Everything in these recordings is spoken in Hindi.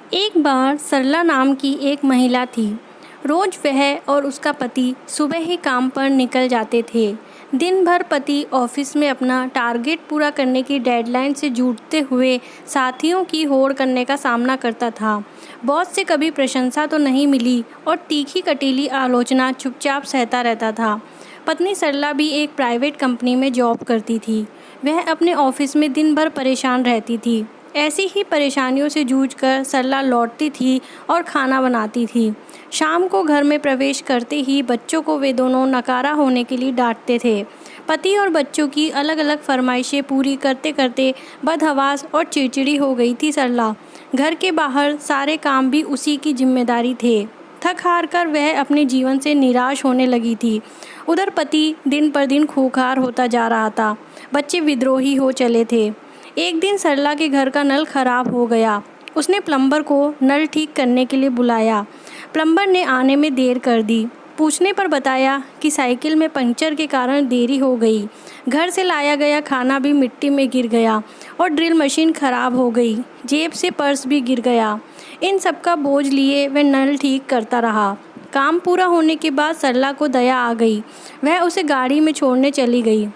एक बार सरला नाम की एक महिला थी। रोज वह और उसका पति सुबह ही काम पर निकल जाते थे। दिन भर पति ऑफिस में अपना टारगेट पूरा करने की डेडलाइन से जूझते हुए साथियों की होड़ करने का सामना करता था। बॉस से कभी प्रशंसा तो नहीं मिली और तीखी कटीली आलोचना चुपचाप सहता रहता था। पत्नी सरला भी एक प्राइवेट कंपनी में जॉब करती थी। वह अपने ऑफिस में दिन भर परेशान रहती थी। ऐसी ही परेशानियों से जूझकर सरला लौटती थी और खाना बनाती थी। शाम को घर में प्रवेश करते ही बच्चों को वे दोनों नकारा होने के लिए डांटते थे। पति और बच्चों की अलग अलग फरमाइशें पूरी करते करते बदहवास और चिड़चिड़ी हो गई थी सरला। घर के बाहर सारे काम भी उसी की जिम्मेदारी थे। थक हार कर वह अपने जीवन से निराश होने लगी थी। उधर पति दिन पर दिन खूंखार होता जा रहा था। बच्चे विद्रोही हो चले थे। एक दिन सरला के घर का नल खराब हो गया। उसने प्लम्बर को नल ठीक करने के लिए बुलाया। प्लम्बर ने आने में देर कर दी। पूछने पर बताया कि साइकिल में पंक्चर के कारण देरी हो गई। घर से लाया गया खाना भी मिट्टी में गिर गया और ड्रिल मशीन खराब हो गई। जेब से पर्स भी गिर गया। इन सब का बोझ लिए वह नल ठीक करता रहा। काम पूरा होने के बाद सरला को दया आ गई। वह उसे गाड़ी में छोड़ने चली गई।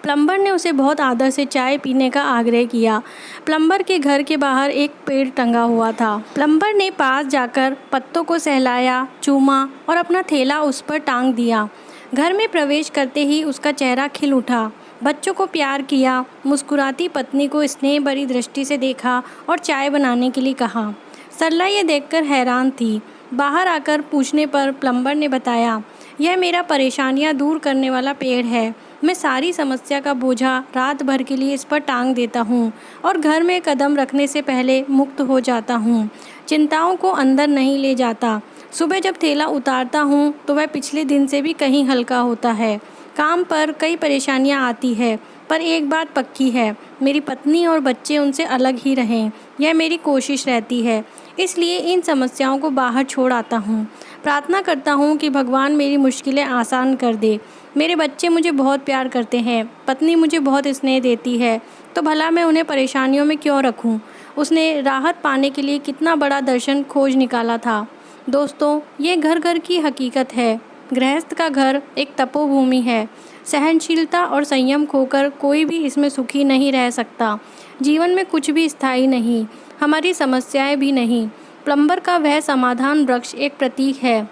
प्लम्बर ने उसे बहुत आदर से चाय पीने का आग्रह किया। प्लम्बर के घर के बाहर एक पेड़ टंगा हुआ था। प्लम्बर ने पास जाकर पत्तों को सहलाया, चूमा और अपना थैला उस पर टांग दिया। घर में प्रवेश करते ही उसका चेहरा खिल उठा। बच्चों को प्यार किया, मुस्कुराती पत्नी को स्नेह भरी दृष्टि से देखा और चाय बनाने के लिए कहा। सरला ये देखकर हैरान थी। बाहर आकर पूछने पर प्लम्बर ने बताया, यह मेरा परेशानियां दूर करने वाला पेड़ है। मैं सारी समस्या का बोझा रात भर के लिए इस पर टांग देता हूँ और घर में कदम रखने से पहले मुक्त हो जाता हूँ। चिंताओं को अंदर नहीं ले जाता। सुबह जब थैला उतारता हूँ तो वह पिछले दिन से भी कहीं हल्का होता है। काम पर कई परेशानियाँ आती है, पर एक बात पक्की है, मेरी पत्नी और बच्चे उनसे अलग ही रहें। यह मेरी कोशिश रहती है। इसलिए इन समस्याओं को बाहर छोड़ आता हूँ। प्रार्थना करता हूँ कि भगवान मेरी मुश्किलें आसान कर दे। मेरे बच्चे मुझे बहुत प्यार करते हैं, पत्नी मुझे बहुत स्नेह देती है, तो भला मैं उन्हें परेशानियों में क्यों रखूँ। उसने राहत पाने के लिए कितना बड़ा दर्शन खोज निकाला था। दोस्तों, ये घर घर की हकीकत है। गृहस्थ का घर एक तपोभूमि है। सहनशीलता और संयम खोकर कोई भी इसमें सुखी नहीं रह सकता। जीवन में कुछ भी स्थायी नहीं, हमारी समस्याएं भी नहीं। प्लम्बर का वह समाधान वृक्ष एक प्रतीक है।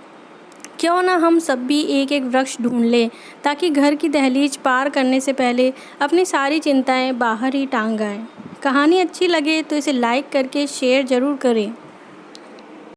क्यों ना हम सब भी एक एक वृक्ष ढूंढ लें, ताकि घर की दहलीज पार करने से पहले अपनी सारी चिंताएं बाहर ही टांग आएं। कहानी अच्छी लगे तो इसे लाइक करके शेयर ज़रूर करें।